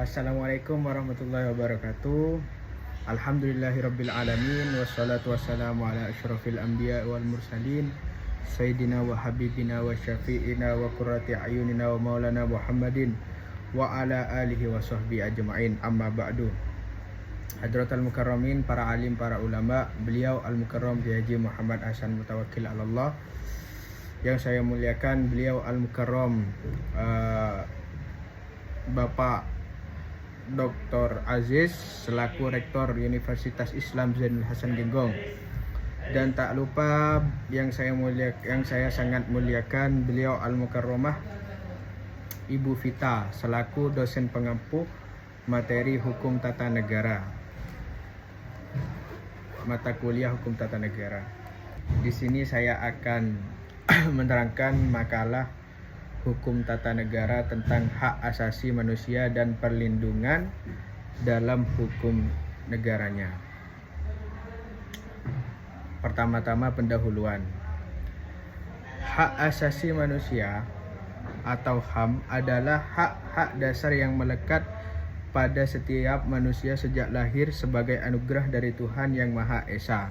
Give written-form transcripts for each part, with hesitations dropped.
Assalamualaikum warahmatullahi wabarakatuh. Alhamdulillahirabbil alamin wassalatu wassalamu ala asyrafil anbiya wal mursalin sayyidina wa habibina wa syafi'ina wa qurrati ayunina wa maulana Muhammadin wa ala alihi wa sahbihi ajma'in. Amma ba'du. Hadratal mukarramin, para alim, para ulama, beliau al-mukarram Kiai Haji Muhammad Hasan Mutawakkil Allah. Yang saya muliakan beliau al-mukarram Bapak Dr. Aziz selaku Rektor Universitas Islam Zainul Hasan Genggong. Dan tak lupa yang saya sangat muliakan beliau al-mukarramah Ibu Vita selaku dosen pengampu materi hukum tata negara, mata kuliah hukum tata negara. Di sini saya akan menerangkan makalah hukum tata negara tentang hak asasi manusia dan perlindungan dalam hukum negaranya. Pertama-tama pendahuluan. Hak asasi manusia atau HAM adalah hak-hak dasar yang melekat pada setiap manusia sejak lahir sebagai anugerah dari Tuhan Yang Maha Esa.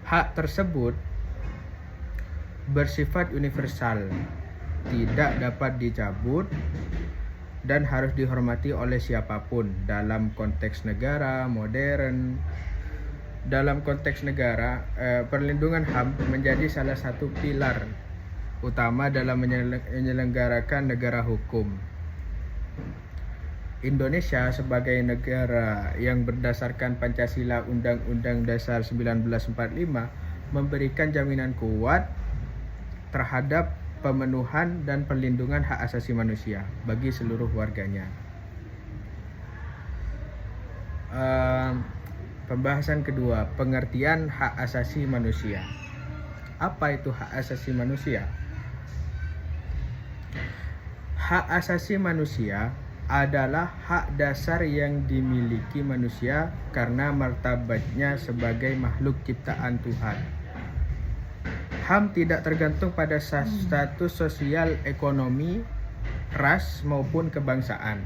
Hak tersebut bersifat universal, tidak dapat dicabut, dan harus dihormati oleh siapapun. Dalam konteks negara modern, perlindungan HAM menjadi salah satu pilar utama dalam menyelenggarakan negara hukum. Indonesia sebagai negara yang berdasarkan Pancasila Undang-Undang Dasar 1945 memberikan jaminan kuat terhadap pemenuhan dan perlindungan hak asasi manusia bagi seluruh warganya. Pembahasan kedua, pengertian hak asasi manusia. Apa itu hak asasi manusia? Hak asasi manusia adalah hak dasar yang dimiliki manusia karena martabatnya sebagai makhluk ciptaan Tuhan. HAM tidak tergantung pada status sosial, ekonomi, ras, maupun kebangsaan.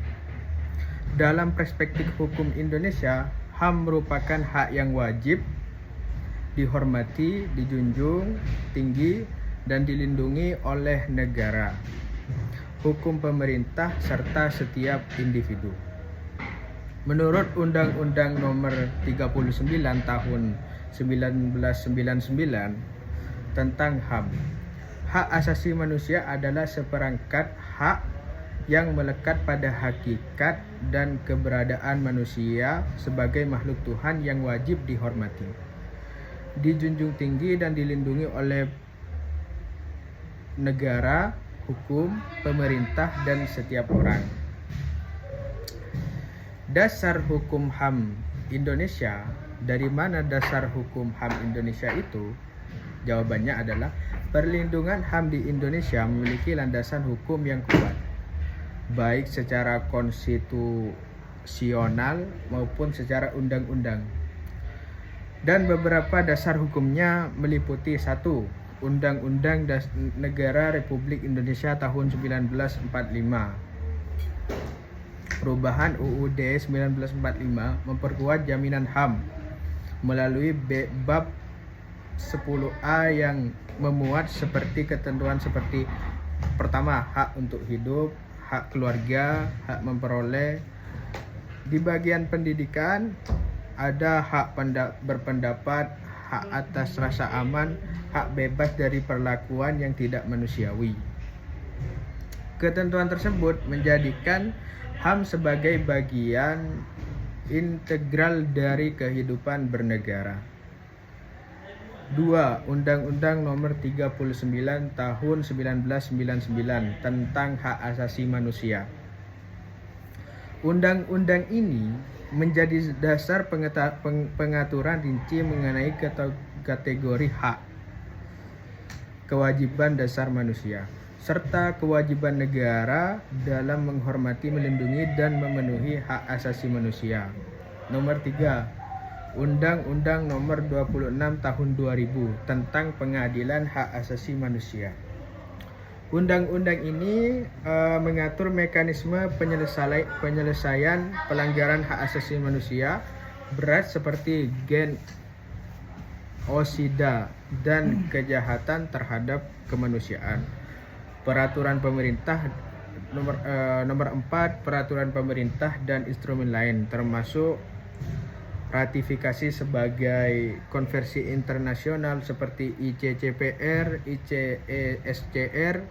Dalam perspektif hukum Indonesia, HAM merupakan hak yang wajib dihormati, dijunjung tinggi, dan dilindungi oleh negara, hukum pemerintah, serta setiap individu. Menurut Undang-Undang Nomor 39 Tahun 1999 tentang HAM, hak asasi manusia adalah seperangkat hak yang melekat pada hakikat dan keberadaan manusia sebagai makhluk Tuhan yang wajib dihormati, dijunjung tinggi, dan dilindungi oleh negara, hukum, pemerintah, dan setiap orang. Dasar hukum HAM Indonesia. Dari mana dasar hukum HAM Indonesia itu? Jawabannya adalah perlindungan HAM di Indonesia memiliki landasan hukum yang kuat, baik secara konstitusional maupun secara undang-undang. Dan beberapa dasar hukumnya meliputi: 1. Undang-Undang Negara Republik Indonesia tahun 1945. Perubahan UUD 1945 memperkuat jaminan HAM melalui bab 10A yang memuat ketentuan seperti: pertama, hak untuk hidup, hak keluarga, hak memperoleh. Di bagian pendidikan ada hak berpendapat, hak atas rasa aman, hak bebas dari perlakuan yang tidak manusiawi. Ketentuan tersebut menjadikan HAM sebagai bagian integral dari kehidupan bernegara. 2. Undang-Undang Nomor 39 Tahun 1999 tentang Hak Asasi Manusia. Undang-undang ini menjadi dasar pengaturan rinci mengenai kategori hak, kewajiban dasar manusia, serta kewajiban negara dalam menghormati, melindungi, dan memenuhi hak asasi manusia. Nomor 3. Undang-Undang Nomor 26 Tahun 2000 tentang Pengadilan Hak Asasi Manusia. Undang-undang ini mengatur mekanisme penyelesaian pelanggaran hak asasi manusia berat seperti genosida dan kejahatan terhadap kemanusiaan. Peraturan pemerintah nomor 4, peraturan pemerintah dan instrumen lain termasuk ratifikasi sebagai konvensi internasional seperti ICCPR, ICESCR,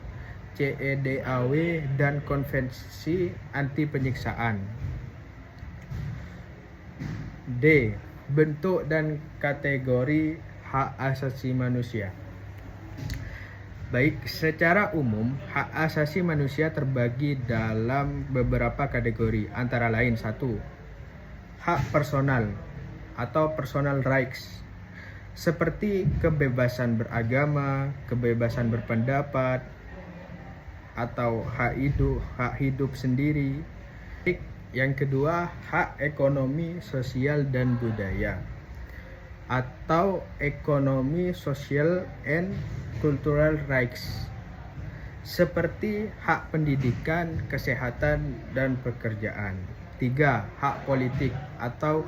CEDAW, dan konvensi anti penyiksaan. D. Bentuk dan kategori hak asasi manusia. Baik, secara umum, hak asasi manusia terbagi dalam beberapa kategori, antara lain 1. Hak personal atau personal rights, seperti kebebasan beragama, kebebasan berpendapat, atau hak hidup sendiri. Yang kedua, hak ekonomi, sosial, dan budaya, atau ekonomi, social, and cultural rights, seperti hak pendidikan, kesehatan, dan pekerjaan. 3. Hak politik atau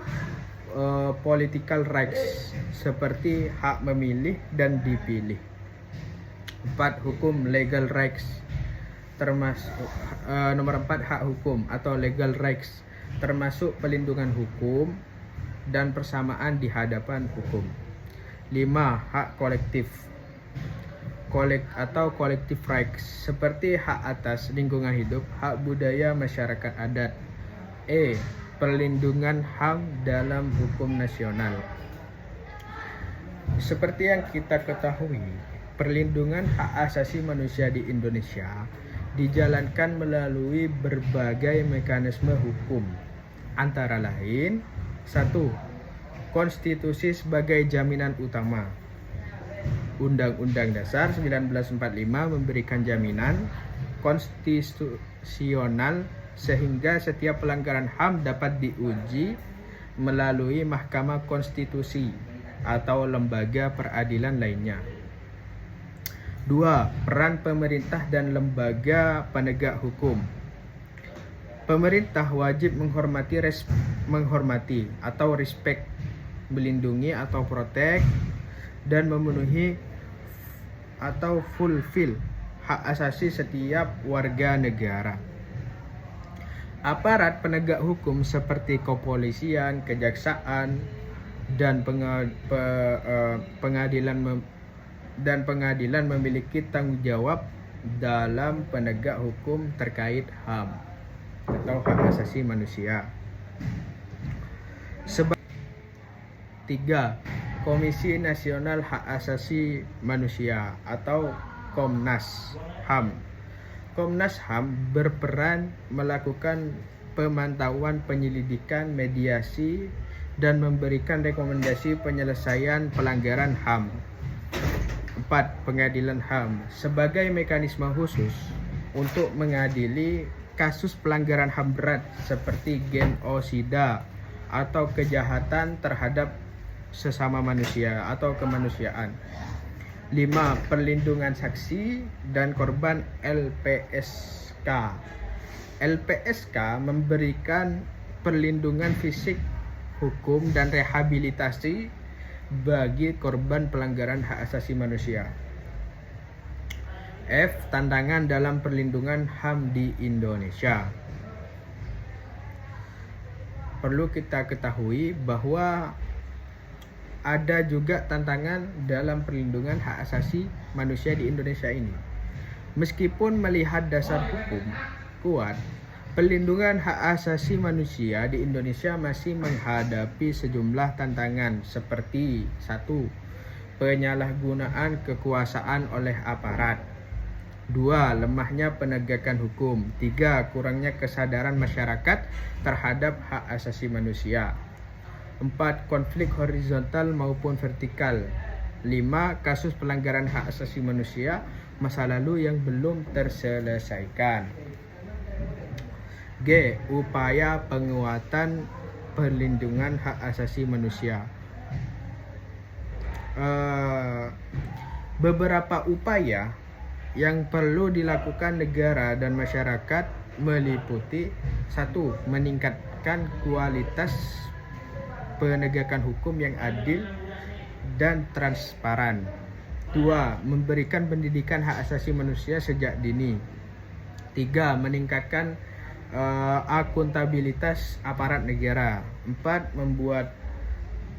political rights, seperti hak memilih dan dipilih. 4. Hukum, legal rights, termasuk nomor 4 hak hukum atau legal rights, termasuk pelindungan hukum dan persamaan di hadapan hukum. 5. Hak kolektif atau collective rights, seperti hak atas lingkungan hidup, hak budaya masyarakat adat. Perlindungan HAM dalam hukum nasional. Seperti yang kita ketahui, perlindungan hak asasi manusia di Indonesia dijalankan melalui berbagai mekanisme hukum, antara lain 1. Konstitusi sebagai jaminan utama. Undang-Undang Dasar 1945 memberikan jaminan konstitusional sehingga setiap pelanggaran HAM dapat diuji melalui Mahkamah Konstitusi atau lembaga peradilan lainnya. 2. Peran pemerintah dan lembaga penegak hukum. Pemerintah wajib menghormati atau respect, melindungi atau protect, dan memenuhi atau fulfill hak asasi setiap warga negara. Aparat penegak hukum seperti kepolisian, kejaksaan, dan pengadilan memiliki tanggung jawab dalam penegak hukum terkait HAM atau hak asasi manusia. 3. Komisi Nasional Hak Asasi Manusia atau Komnas HAM. Komnas HAM berperan melakukan pemantauan, penyelidikan, mediasi, dan memberikan rekomendasi penyelesaian pelanggaran HAM. 4. Pengadilan HAM sebagai mekanisme khusus untuk mengadili kasus pelanggaran HAM berat seperti genosida atau kejahatan terhadap sesama manusia atau kemanusiaan. 5. Perlindungan saksi dan korban LPSK. LPSK memberikan perlindungan fisik, hukum, dan rehabilitasi bagi korban pelanggaran hak asasi manusia. F. Tantangan dalam perlindungan HAM di Indonesia. Perlu kita ketahui bahwa ada juga tantangan dalam perlindungan hak asasi manusia di Indonesia ini. Meskipun melihat dasar hukum kuat, perlindungan hak asasi manusia di Indonesia masih menghadapi sejumlah tantangan seperti 1. Penyalahgunaan kekuasaan oleh aparat. 2. Lemahnya penegakan hukum. 3. Kurangnya kesadaran masyarakat terhadap hak asasi manusia. 4. Konflik horizontal maupun vertikal. 5. Kasus pelanggaran hak asasi manusia masa lalu yang belum terselesaikan. G. Upaya penguatan perlindungan hak asasi manusia. Beberapa upaya yang perlu dilakukan negara dan masyarakat meliputi: 1. Meningkatkan kualitas penegakan hukum yang adil dan transparan. 2. Memberikan pendidikan hak asasi manusia sejak dini. 3. Meningkatkan akuntabilitas aparat negara. 4. Membuat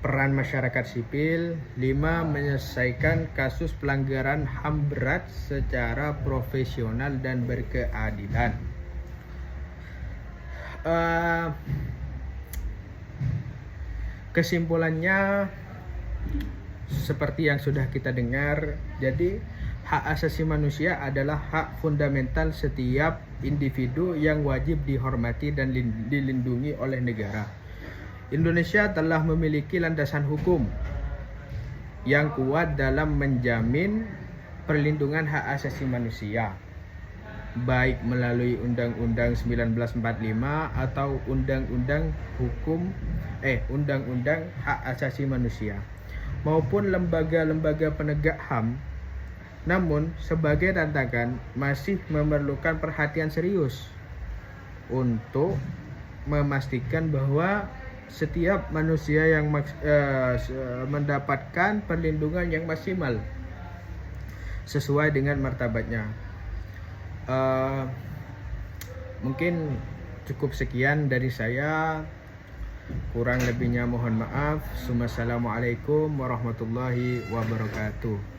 peran masyarakat sipil. 5. Menyelesaikan kasus pelanggaran HAM berat secara profesional dan berkeadilan. Kesimpulannya seperti yang sudah kita dengar, jadi hak asasi manusia adalah hak fundamental setiap individu yang wajib dihormati dan dilindungi oleh negara. Indonesia telah memiliki landasan hukum yang kuat dalam menjamin perlindungan hak asasi manusia, baik melalui Undang-Undang 1945 atau Undang-Undang Hak Asasi Manusia, maupun lembaga-lembaga penegak HAM. Namun, sebagai tantangan masih memerlukan perhatian serius untuk memastikan bahwa setiap manusia yang mendapatkan perlindungan yang maksimal sesuai dengan martabatnya. Mungkin cukup sekian dari saya. Kurang lebihnya mohon maaf. Assalamualaikum warahmatullahi wabarakatuh.